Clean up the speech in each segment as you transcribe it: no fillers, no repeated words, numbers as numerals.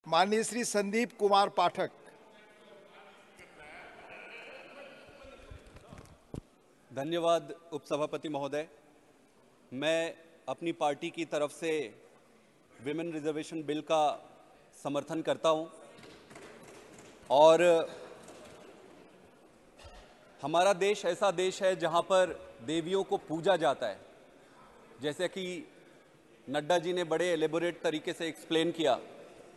माननीय श्री संदीप कुमार पाठक। धन्यवाद उपसभापति महोदय। मैं अपनी पार्टी की तरफ से विमेन रिजर्वेशन बिल का समर्थन करता हूं और हमारा देश ऐसा देश है जहां पर देवियों को पूजा जाता है। जैसे कि नड्डा जी ने बड़े एलेबोरेट तरीके से एक्सप्लेन किया,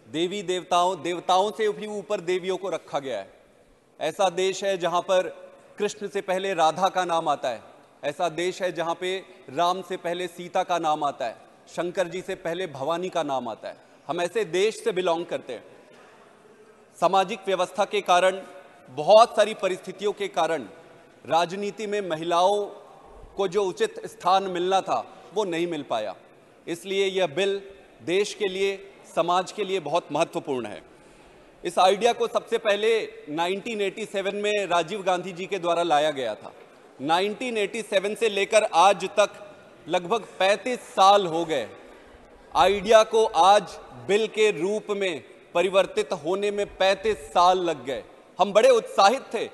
देवी देवताओं से भी ऊपर देवियों को रखा गया है। ऐसा देश है जहां पर कृष्ण से पहले राधा का नाम आता है। ऐसा देश है जहां पे राम से पहले सीता का नाम आता है, शंकर जी से पहले भवानी का नाम आता है। हम ऐसे देश से बिलोंग करते हैं। सामाजिक व्यवस्था के कारण, बहुत सारी परिस्थितियों के कारण राजनीति में महिलाओं को जो उचित स्थान मिलना था वो नहीं मिल पाया। इसलिए यह बिल देश के लिए, समाज के लिए बहुत महत्वपूर्ण है। इस आइडिया को सबसे पहले 1987 में राजीव गांधी जी के द्वारा लाया गया था। 1987 से लेकर आज तक लगभग 35 साल हो गए। आइडिया को आज बिल के रूप में परिवर्तित होने में 35 साल लग गए। हम बड़े उत्साहित थे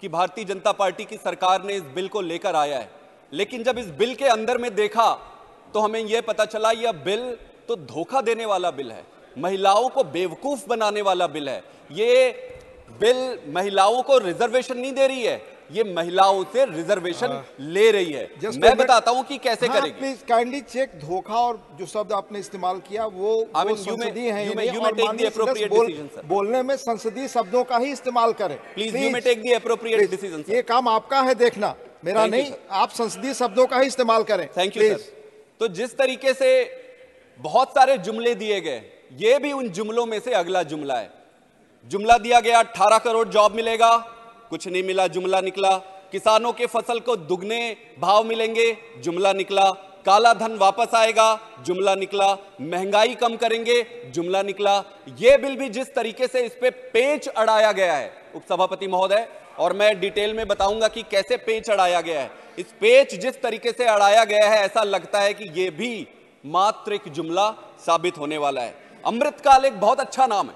कि भारतीय जनता पार्टी की सरकार ने इस बिल को लेकर आया है, लेकिन जब इस बिल के अंदर में देखा तो हमें यह पता चला यह बिल तो धोखा देने वाला बिल है, महिलाओं को बेवकूफ बनाने वाला बिल है। ये बिल महिलाओं को रिजर्वेशन नहीं दे रही है, ये महिलाओं से रिजर्वेशन ले रही है। मैं बताता हूं कि कैसे करेगी। Please kindly check. धोखा और जो शब्द आपने इस्तेमाल किया वो संसदीय है। बोलने में संसदीय शब्दों का ही इस्तेमाल करें। Please you may take the appropriate decision. ये काम आपका है देखना, मेरा नहीं। आप संसदीय शब्दों का ही इस्तेमाल करें। Thank you sir. तो जिस तरीके से बहुत सारे जुमले दिए गए, ये भी उन जुमलों में से अगला जुमला है। जुमला दिया गया 18 करोड़ जॉब मिलेगा, कुछ नहीं मिला, जुमला निकला। किसानों के फसल को दुगने भाव मिलेंगे, जुमला निकला। काला धन वापस आएगा, जुमला निकला। महंगाई कम करेंगे, जुमला निकला। यह बिल भी जिस तरीके से इस पे पेच अड़ाया गया है उपसभापति महोदय, और मैं डिटेल में बताऊंगा कि कैसे पेच अड़ाया गया है। इस पेच जिस तरीके से अड़ाया गया है, ऐसा लगता है कि यह भी मात्र एक जुमला साबित होने वाला है। अमृतकाल एक बहुत अच्छा नाम है,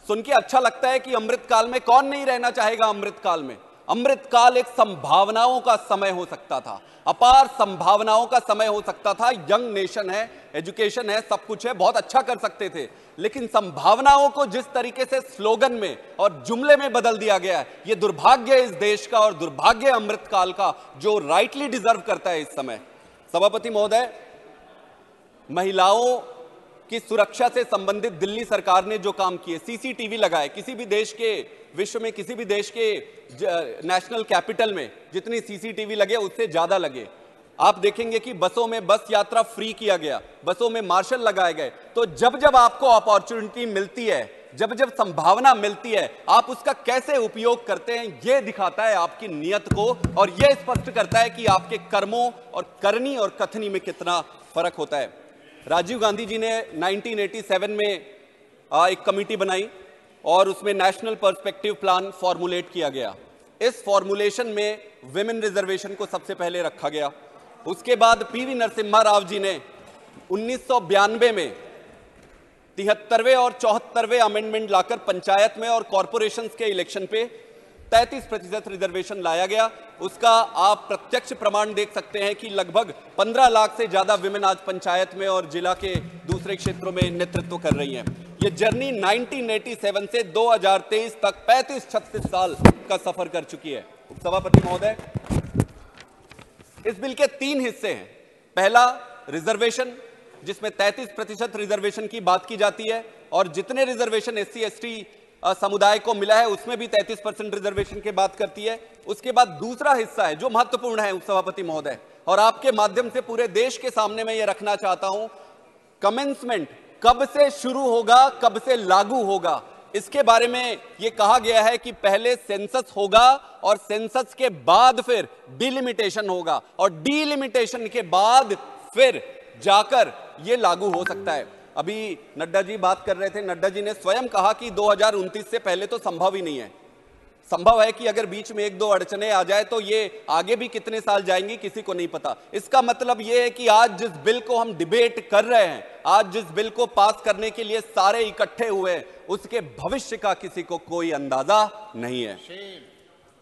सुन के अच्छा लगता है कि अमृतकाल में कौन नहीं रहना चाहेगा। अमृतकाल में, अमृतकाल एक संभावनाओं का समय हो सकता था, अपार संभावनाओं का समय हो सकता था। यंग नेशन है, एजुकेशन है, सब कुछ है, बहुत अच्छा कर सकते थे। लेकिन संभावनाओं को जिस तरीके से स्लोगन में और जुमले में बदल दिया गया है, यह दुर्भाग्य है इस देश का और दुर्भाग्य अमृतकाल का, जो राइटली डिजर्व करता है इस समय। सभापति महोदय, महिलाओं की सुरक्षा से संबंधित दिल्ली सरकार ने जो काम किए, सीसीटीवी लगाए, किसी भी देश के, विश्व में किसी भी देश के नेशनल कैपिटल में जितनी सीसीटीवी लगे उससे ज्यादा लगे। आप देखेंगे कि बसों में बस यात्रा फ्री किया गया, बसों में मार्शल लगाए गए। तो जब जब आपको अपॉर्चुनिटी मिलती है, जब जब संभावना मिलती है, आप उसका कैसे उपयोग करते हैं, यह दिखाता है आपकी नियत को, और यह स्पष्ट करता है कि आपके कर्मों और करनी और कथनी में कितना फर्क होता है। राजीव गांधी जी ने 1987 में एक कमेटी बनाई और उसमें नेशनल पर्सपेक्टिव प्लान फॉर्मुलेट किया गया। इस फॉर्मुलेशन में विमेन रिजर्वेशन को सबसे पहले रखा गया। उसके बाद पीवी नरसिम्हा राव जी ने 1992 में 73वें और 74वें अमेंडमेंट लाकर पंचायत में और कॉरपोरेशंस के इलेक्शन पे 33% रिजर्वेशन लाया गया। उसका आप प्रत्यक्ष प्रमाण देख सकते हैं कि लगभग 15 लाख से ज्यादा विमेन आज पंचायत में और जिला के दूसरे क्षेत्रों में नेतृत्व कर रही हैं। ये जर्नी 1987 से 2023 तक 35-36 साल का सफर कर चुकी है। उपसभापति महोदय, इस बिल के 3 हिस्से हैं। पहला, रिजर्वेशन, जिसमें 33% रिजर्वेशन की बात की जाती है, और जितने रिजर्वेशन SC/ST समुदाय को मिला है उसमें भी 33% रिजर्वेशन की बात करती है। उसके बाद दूसरा हिस्सा है जो महत्वपूर्ण है उपसभापति महोदय, और आपके माध्यम से पूरे देश के सामने मैं ये रखना चाहता हूं, कमेंसमेंट कब से शुरू होगा, कब से लागू होगा, इसके बारे में यह कहा गया है कि पहले सेंसस होगा और सेंसस के बाद फिर डिलिमिटेशन होगा, और डिलिमिटेशन के बाद फिर जाकर यह लागू हो सकता है। अभी नड्डा जी बात कर रहे थे, नड्डा जी ने स्वयं कहा कि 2029 से पहले तो संभव ही नहीं है। संभव है कि अगर बीच में एक दो अड़चने आ जाए तो ये आगे भी कितने साल जाएंगी किसी को नहीं पता। इसका मतलब ये है कि आज जिस बिल को हम डिबेट कर रहे हैं, आज जिस बिल को पास करने के लिए सारे इकट्ठे हुए हैं, उसके भविष्य का किसी को कोई अंदाजा नहीं है।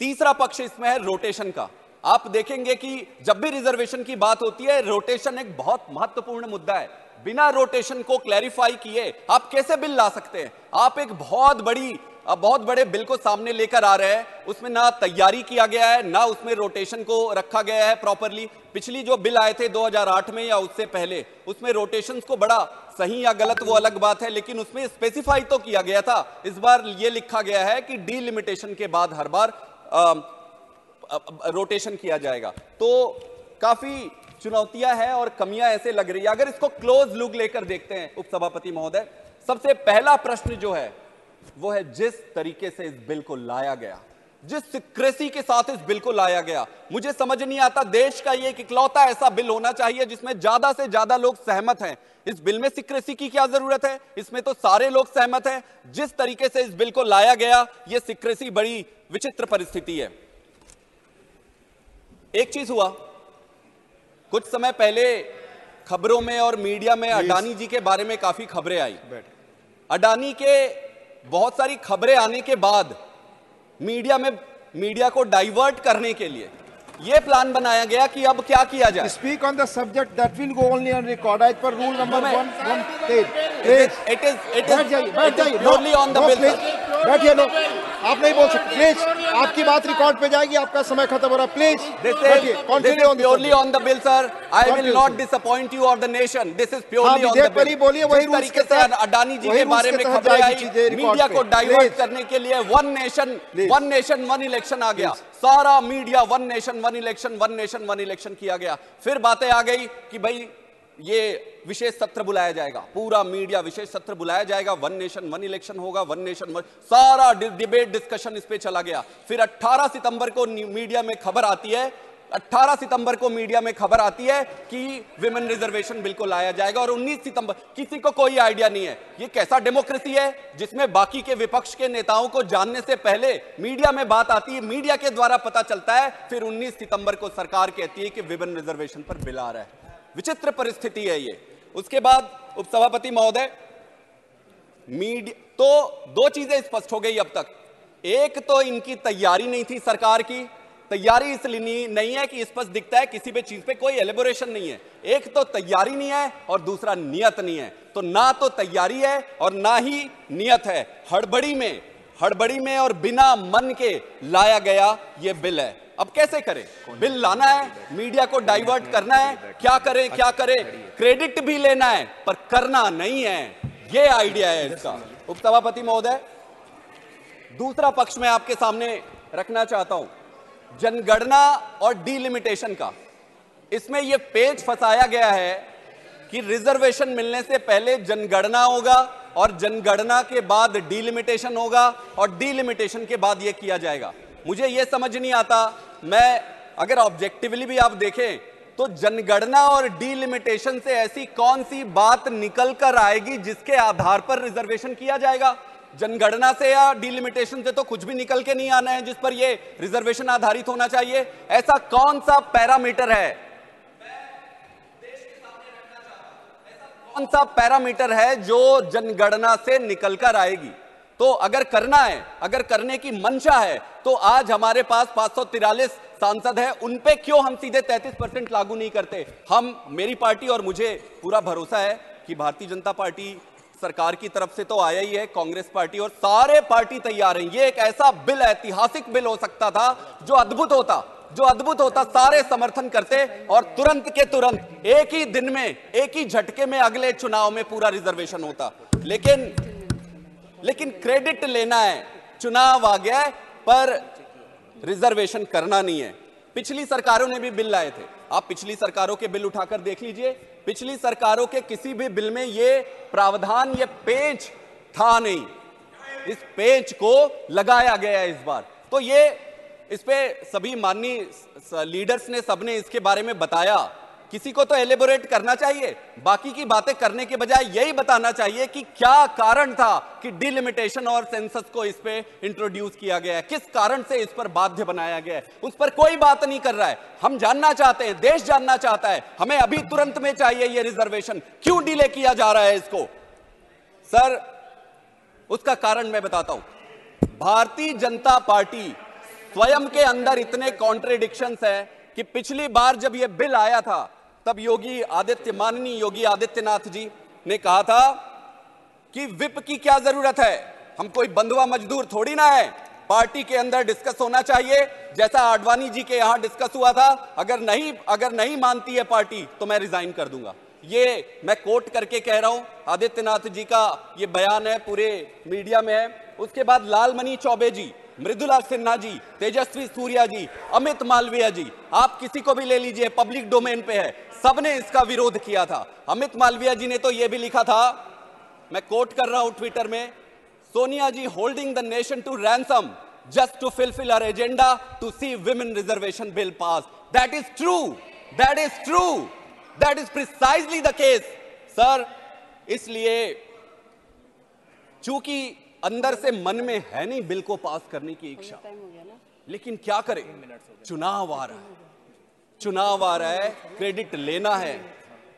तीसरा पक्ष इसमें है रोटेशन का। आप देखेंगे कि जब भी रिजर्वेशन की बात होती है, रोटेशन एक बहुत महत्वपूर्ण मुद्दा है। बिना रोटेशन को क्लैरिफाई किए आप कैसे बिल ला सकते हैं? आप एक बहुत बड़े बिल को सामने लेकर आ रहे हैं, उसमें ना तैयारी किया गया है, ना उसमें रोटेशन को रखा गया है प्रॉपरली। पिछली जो बिल आए थे 2008 में या उससे पहले, उसमें रोटेशन को बड़ा सही या गलत वो अलग बात है, लेकिन उसमें स्पेसिफाई तो किया गया था। इस बार ये लिखा गया है कि डीलिमिटेशन के बाद हर बार रोटेशन किया जाएगा। तो काफी चुनौतियां हैं और कमियां ऐसे लग रही है। अगर इसको क्लोज लुक लेकर देखते हैं उपसभापति महोदय, सबसे पहला प्रश्न जो है वो है जिस तरीके से इस बिल को लाया गया, जिस सिक्रेसी के साथ इस बिल को लाया गया, मुझे समझ नहीं आता। देश का ये इकलौता ऐसा बिल होना चाहिए जिसमें ज्यादा से ज्यादा लोग सहमत हैं। इस बिल में सिक्रेसी की क्या जरूरत है? इसमें तो सारे लोग सहमत हैं। जिस तरीके से इस बिल को लाया गया, ये सिक्रेसी बड़ी विचित्र परिस्थिति है। एक चीज हुआ, कुछ समय पहले खबरों में और मीडिया में अडानी जी के बारे में काफी खबरें आई। अडानी के बहुत सारी खबरें आने के बाद मीडिया को डाइवर्ट करने के लिए यह प्लान बनाया गया कि अब क्या किया जाए। Speak on the subject that will go only on record. आज पर rule number 118। It is purely on the bill. बैठिए, नो आप नहीं बोल सकते प्लीज। आपकी बात रिकॉर्ड पे जाएगी, आपका समय खत्म हो रहा है। प्लीज बैठिए, continue on purely on the bill sir. I will not disappoint you और the nation. This is purely on the bill. बोलिए वही रूल्स के तहत अडानी जी के बारे में खबरें आई, मीडिया को डाइवर्ट करने के लिए वन नेशन वन इलेक्शन आ गया। सारा media one nation one election किया गया। फिर बातें आ गई कि भाई ये विशेष सत्र बुलाया जाएगा, पूरा मीडिया विशेष सत्र बुलाया जाएगा, वन नेशन वन इलेक्शन होगा, सारा डिबेट डिस्कशन इस पे चला गया। फिर 18 सितंबर को मीडिया में खबर आती है, 18 सितंबर को मीडिया में खबर आती है कि विमेन रिजर्वेशन बिल को लाया जाएगा, और 19 सितंबर किसी को कोई आइडिया नहीं है। ये कैसा डेमोक्रेसी है जिसमें बाकी के विपक्ष के नेताओं को जानने से पहले मीडिया में बात आती है, मीडिया के द्वारा पता चलता है, फिर 19 सितंबर को सरकार कहती है कि विमेन रिजर्वेशन पर बिल आ रहा है। विचित्र परिस्थिति है ये। उसके बाद उपसभापति महोदय, मीडिया तो दो चीजें स्पष्ट हो गई अब तक। एक तो इनकी तैयारी नहीं थी, सरकार की तैयारी इसलिए नहीं है कि स्पष्ट दिखता है किसी भी चीज पे कोई एलिबोरेशन नहीं है। एक तो तैयारी नहीं है और दूसरा नियत नहीं है। तो ना तो तैयारी है और ना ही नियत है। हड़बड़ी में और बिना मन के लाया गया ये बिल है। अब कैसे करें? बिल लाना है, मीडिया को डाइवर्ट करना है, क्या करें? क्रेडिट भी लेना है पर करना नहीं है, ये आइडिया है इसका। उपसभापति महोदय, दूसरा पक्ष मैं आपके सामने रखना चाहता हूं, जनगणना और डीलिमिटेशन का। इसमें यह पेच फंसाया गया है कि रिजर्वेशन मिलने से पहले जनगणना होगा और जनगणना के बाद डीलिमिटेशन होगा और डीलिमिटेशन के बाद यह किया जाएगा। मुझे यह समझ नहीं आता। मैं अगर ऑब्जेक्टिवली भी आप देखें तो जनगणना और डीलिमिटेशन से ऐसी कौन सी बात निकल कर आएगी जिसके आधार पर रिजर्वेशन किया जाएगा? जनगणना से या डीलिमिटेशन से तो कुछ भी निकल के नहीं आना है जिस पर यह रिजर्वेशन आधारित होना चाहिए। ऐसा कौन सा पैरामीटर है, कौन सा पैरामीटर है जो जनगणना से निकलकर आएगी? तो अगर करना है, अगर करने की मंशा है, तो आज हमारे पास 543 सांसद हैं, उन पे क्यों हम सीधे 33% लागू नहीं करते? मेरी पार्टी और मुझे पूरा भरोसा है कि भारतीय जनता पार्टी सरकार की तरफ से तो आया ही है, कांग्रेस पार्टी और सारे पार्टी तैयार हैं। ये एक ऐसा बिल, ऐतिहासिक बिल हो सकता था जो अद्भुत होता, सारे समर्थन करते और तुरंत के तुरंत एक ही दिन में, एक ही झटके में अगले चुनाव में पूरा रिजर्वेशन होता। लेकिन क्रेडिट लेना है, चुनाव आ गया है पर रिजर्वेशन करना नहीं है। पिछली सरकारों ने भी बिल लाए थे, आप पिछली सरकारों के बिल उठाकर देख लीजिए। पिछली सरकारों के किसी भी बिल में ये प्रावधान, ये पेच था नहीं। इस पेच को लगाया गया है इस बार। तो ये इस पे सभी माननीय लीडर्स ने, सबने इसके बारे में बताया किसी को तो एलेबोरेट करना चाहिए, बाकी की बातें करने के बजाय यही बताना चाहिए कि क्या कारण था कि डिलिमिटेशन और सेंसस को इस पे इंट्रोड्यूस किया गया है, किस कारण से इस पर बाध्य बनाया गया है। उस पर कोई बात नहीं कर रहा है। हम जानना चाहते हैं, देश जानना चाहता है, हमें अभी तुरंत में चाहिए ये रिजर्वेशन, क्यों डिले किया जा रहा है इसको? सर, उसका कारण मैं बताता हूं। भारतीय जनता पार्टी स्वयं के अंदर इतने कॉन्ट्रेडिक्शंस हैं कि पिछली बार जब यह बिल आया था तब माननीय योगी आदित्यनाथ जी ने कहा था कि विप की क्या जरूरत है, हम कोई बंधुआ मजदूर थोड़ी ना है, पार्टी के अंदर डिस्कस होना चाहिए, जैसा आडवाणी जी के यहां डिस्कस हुआ था। अगर नहीं मानती है पार्टी तो मैं रिजाइन कर दूंगा। ये मैं कोट करके कह रहा हूं, आदित्यनाथ जी का ये बयान है, पूरे मीडिया में है। उसके बाद लालमणि चौबे जी, मृदुला सिन्हा जी, तेजस्वी सूर्या जी, अमित मालवीय जी, आप किसी को भी ले लीजिए, पब्लिक डोमेन पे है, सबने इसका विरोध किया था। अमित मालवीय जी ने तो यह भी लिखा था, मैं कोट कर रहा हूं ट्विटर में, Sonia ji holding the nation to ransom just to fulfil our agenda to see women reservation bill pass. That is true, that is true, that is precisely the case sir. इसलिए चूंकि अंदर से मन में है नहीं बिल को पास करने की इच्छा, लेकिन क्या करें, चुनाव आ रहा है, चुनाव आ रहा है, क्रेडिट लेना है,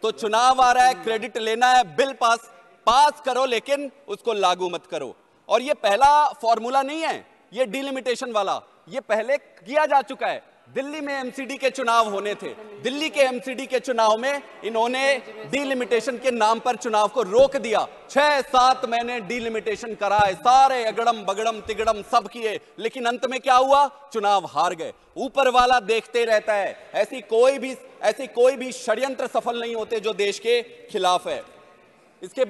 तो चुनाव आ रहा है, क्रेडिट लेना है, बिल पास करो, लेकिन उसको लागू मत करो। और ये पहला फॉर्मूला नहीं है, ये डिलिमिटेशन वाला, ये पहले किया जा चुका है। दिल्ली में एमसीडी के चुनाव होने थे, दिल्ली के एमसीडी के चुनाव में इन्होंने डिलिमिटेशन के नाम पर चुनाव को रोक दिया। 6-7 महीने डिलिमिटेशन कराए, सारे अगड़म बगड़म तिगड़म सब किए, लेकिन अंत में क्या हुआ, चुनाव हार गए। ऊपर वाला देखते रहता है, ऐसी कोई भी षड्यंत्र सफल नहीं होते जो देश के खिलाफ है। इसके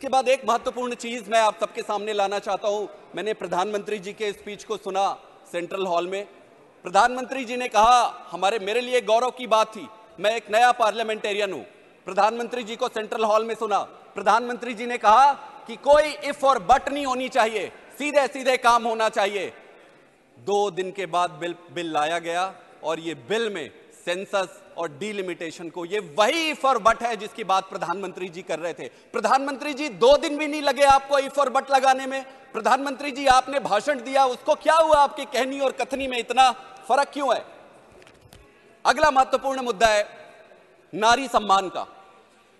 बाद एक महत्वपूर्ण चीज मैं आप सबके सामने लाना चाहता हूं। मैंने प्रधानमंत्री जी के स्पीच को सुना सेंट्रल हॉल में। प्रधानमंत्री जी ने कहा, मेरे लिए गौरव की बात थी, मैं एक नया पार्लियामेंटेरियन हूं। प्रधानमंत्री जी को सेंट्रल हॉल में सुना, प्रधानमंत्री जी ने कहा कि कोई इफ और बट नहीं होनी चाहिए, सीधे सीधे काम होना चाहिए। 2 दिन के बाद बिल लाया गया और ये बिल में सेंसस और डिलिमिटेशन को, ये वही इफ और बट है जिसकी बात प्रधानमंत्री जी कर रहे थे। प्रधानमंत्री जी 2 दिन भी नहीं लगे आपको इफ और बट लगाने में। प्रधानमंत्री जी आपने भाषण दिया, उसको क्या हुआ, आपकी कहनी और कथनी में इतना फर्क क्यों है? अगला महत्वपूर्ण मुद्दा है नारी सम्मान का।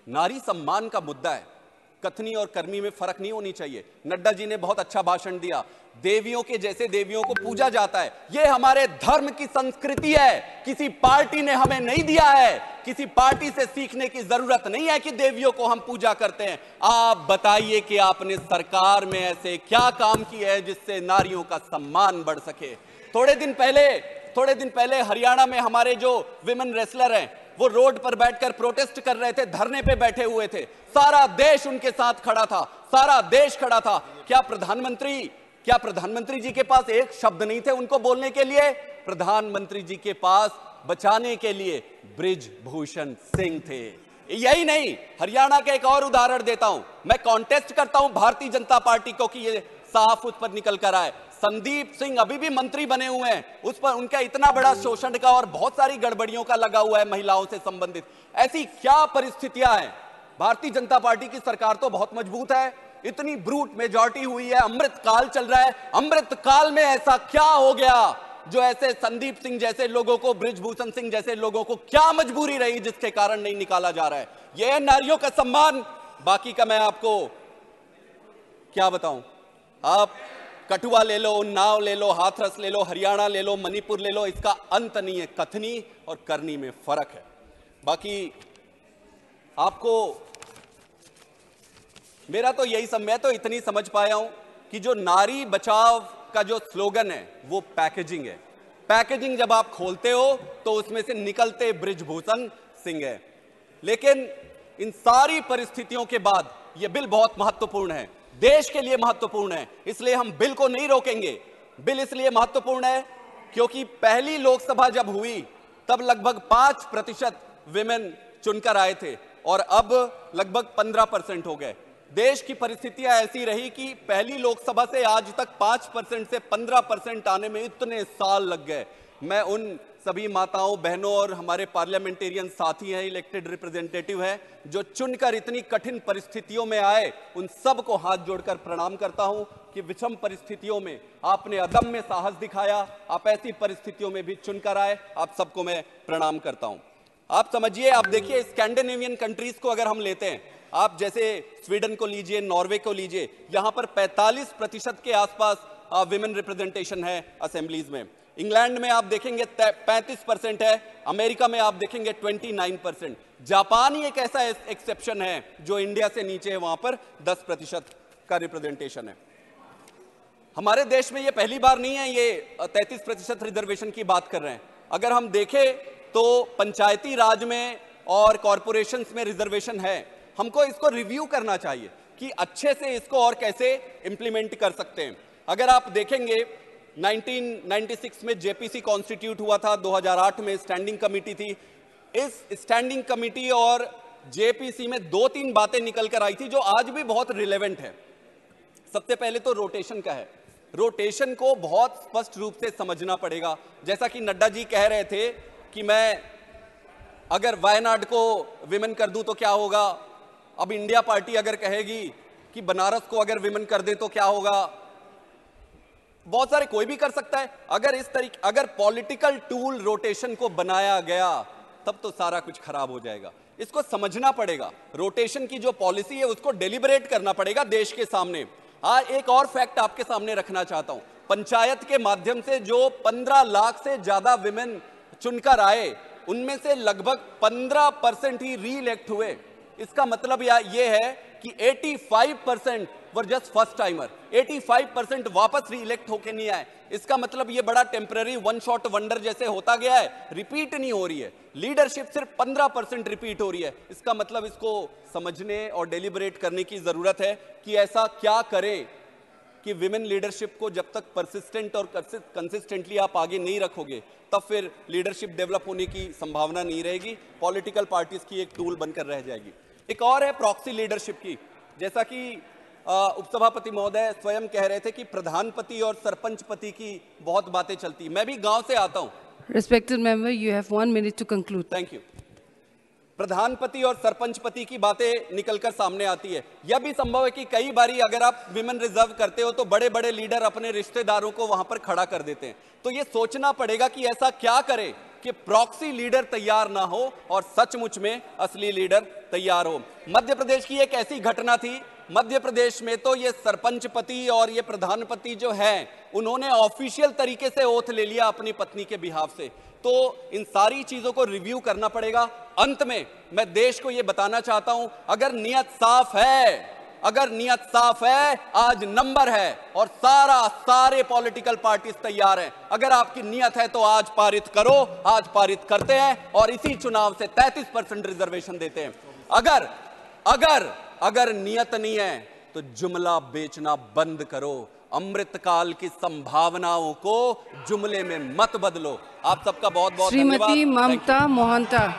नारी सम्मान का मुद्दा है, कथनी और करनी में फर्क नहीं होनी चाहिए। नड्डा जी ने बहुत अच्छा भाषण दिया, देवियों के जैसे देवियों को पूजा जाता है, यह हमारे धर्म की संस्कृति है, किसी पार्टी ने हमें नहीं दिया है, किसी पार्टी से सीखने की जरूरत नहीं है कि देवियों को हम पूजा करते हैं। आप बताइए कि आपने सरकार में ऐसे क्या काम किए हैं जिससे नारियों का सम्मान बढ़ सके। थोड़े दिन पहले हरियाणा में हमारे जो विमेन रेसलर हैं, वो रोड पर बैठकर प्रोटेस्ट कर रहे थे, धरने पे बैठे हुए थे, सारा देश उनके साथ खड़ा था, सारा देश खड़ा था। क्या प्रधानमंत्री जी के पास एक शब्द नहीं थे उनको बोलने के लिए? प्रधानमंत्री जी के पास बचाने के लिए बृजभूषण सिंह थे। यही नहीं, हरियाणा का एक और उदाहरण देता हूं, मैं कॉन्टेस्ट करता हूं भारतीय जनता पार्टी को कि ये साफ उस पर निकल कर आए। संदीप सिंह अभी भी मंत्री बने हुए हैं, उस पर उनका इतना बड़ा शोषण का और बहुत सारी गड़बड़ियों का लगा हुआ है महिलाओं से संबंधित। ऐसी क्या परिस्थितियां हैं? भारतीय जनता पार्टी की सरकार तो बहुत मजबूत है, इतनी ब्रूट मेजॉरिटी हुई है, अमृत काल चल रहा है, अमृत काल में ऐसा क्या हो गया जो ऐसे संदीप सिंह जैसे लोगों को, बृजभूषण सिंह जैसे लोगों को क्या मजबूरी रही जिसके कारण नहीं निकाला जा रहा है? यह है नारियों का सम्मान। बाकी का मैं आपको क्या बताऊं, आप कठुआ ले लो, उन्नाव ले लो, हाथरस ले लो, हरियाणा ले लो, मणिपुर ले लो, इसका अंत नहीं है। कथनी और करनी में फर्क है। बाकी आपको मेरा तो यही मैं तो इतनी समझ पाया हूं कि जो नारी बचाव का जो स्लोगन है वो पैकेजिंग है। पैकेजिंग जब आप खोलते हो तो उसमें से निकलते बृजभूषण सिंह है। लेकिन इन सारी परिस्थितियों के बाद यह बिल बहुत महत्वपूर्ण है, देश के लिए महत्वपूर्ण है, इसलिए हम बिल को नहीं रोकेंगे। बिल इसलिए महत्वपूर्ण है क्योंकि पहली लोकसभा जब हुई तब लगभग 5% विमेन चुनकर आए थे और अब लगभग 15% हो गए। देश की परिस्थितियां ऐसी रही कि पहली लोकसभा से आज तक 5% से 15% आने में इतने साल लग गए। मैं उन सभी माताओं बहनों और हमारे पार्लियामेंटेरियन साथी हैं, इलेक्टेड रिप्रेजेंटेटिव हैं, जो चुनकर इतनी कठिन परिस्थितियों में आए, उन सबको हाथ जोड़कर प्रणाम करता हूं कि विषम परिस्थितियों में आपने अदम्य साहस दिखाया, आप ऐसी परिस्थितियों में भी चुनकर आए, आप सबको मैं प्रणाम करता हूं। आप समझिए, आप देखिए स्कैंडिनेवियन कंट्रीज को अगर हम लेते हैं, आप जैसे स्वीडन को लीजिए, नॉर्वे को लीजिए, यहां पर 45% के आसपास विमेन रिप्रेजेंटेशन है असेंबलीज में। इंग्लैंड में आप देखेंगे 35% है, अमेरिका में आप देखेंगे 29%। जापान ही एक ऐसा एक्सेप्शन है जो इंडिया से नीचे है, वहां पर 10% का रिप्रेजेंटेशन है। हमारे देश में ये पहली बार नहीं है, ये 33% रिजर्वेशन की बात कर रहे हैं। अगर हम देखें तो पंचायती राज में और कॉरपोरेशंस में रिजर्वेशन है। हमको इसको रिव्यू करना चाहिए कि अच्छे से इसको और कैसे इंप्लीमेंट कर सकते हैं। अगर आप देखेंगे 1996 में जेपीसी कॉन्स्टिट्यूट हुआ था, 2008 में स्टैंडिंग कमेटी थी। इस स्टैंडिंग कमेटी और जेपीसी में 2-3 बातें निकल कर आई थी जो आज भी बहुत रिलेवेंट है। सबसे पहले तो रोटेशन का है। रोटेशन को बहुत स्पष्ट रूप से समझना पड़ेगा। जैसा कि नड्डा जी कह रहे थे कि मैं अगर वायनाड को विमेन कर दूं तो क्या होगा, अब इंडिया पार्टी अगर कहेगी कि बनारस को अगर विमेन कर दे तो क्या होगा। बहुत सारे, कोई भी कर सकता है। अगर पॉलिटिकल टूल रोटेशन को बनाया गया तब तो सारा कुछ खराब हो जाएगा। इसको समझना पड़ेगा। रोटेशन की जो पॉलिसी है उसको डेलिब्रेट करना पड़ेगा देश के सामने। एक और फैक्ट आपके सामने रखना चाहता हूं। पंचायत के माध्यम से जो 15 लाख से ज्यादा विमेन चुनकर आए, उनमें से लगभग 15% ही री इलेक्ट हुए। इसका मतलब यह है कि 85% वर जस्ट फर्स्ट टाइमर, 85% वापस री इलेक्ट होके नहीं आए। इसका मतलब यह बड़ा टेम्पररी वन शॉट वंडर जैसे होता गया है, रिपीट नहीं हो रही है। लीडरशिप सिर्फ 15% रिपीट हो रही है। इसका मतलब इसको समझने और डेलिब्रेट करने की जरूरत है कि ऐसा क्या करें कि विमेन लीडरशिप को जब तक परसिस्टेंट और कंसिस्टेंटली आप आगे नहीं रखोगे, तब फिर लीडरशिप डेवलप होने की संभावना नहीं रहेगी। पॉलिटिकल पार्टीज की एक टूल बनकर रह जाएगी। एक और है प्रॉक्सी लीडरशिप की। जैसा कि उपसभापति महोदय स्वयं कह रहे थे कि प्रधानपति और सरपंचपति की बहुत बातें चलती। मैं भी गांव से आता हूं। Respected member, you have 1 minute to conclude. Thank you. प्रधानपति और सरपंचपति की बातें निकलकर सामने आती है। यह भी संभव है कि कई बारी अगर आप विमेन रिजर्व करते हो तो बड़े बड़े लीडर अपने रिश्तेदारों को वहां पर खड़ा कर देते हैं। तो यह सोचना पड़ेगा कि ऐसा क्या करें कि प्रॉक्सी लीडर तैयार ना हो और सचमुच में असली लीडर तैयार हो। मध्य प्रदेश की एक ऐसी घटना थी। मध्य प्रदेश में तो ये सरपंचपति और ये प्रधानपति जो है, उन्होंने ऑफिशियल तरीके से ओथ ले लिया अपनी पत्नी के बिहाफ से। तो इन सारी चीजों को रिव्यू करना पड़ेगा। अंत में मैं देश को यह बताना चाहता हूं, अगर नियत साफ है, आज नंबर है और सारे पॉलिटिकल पार्टीज तैयार हैं। अगर आपकी नियत है तो आज पारित करो, आज पारित करते हैं और इसी चुनाव से 33% रिजर्वेशन देते हैं। अगर नियत नहीं है तो जुमला बेचना बंद करो। अमृतकाल की संभावनाओं को जुमले में मत बदलो। आप सबका बहुत बहुत धन्यवाद। श्रीमती ममता मोहंता।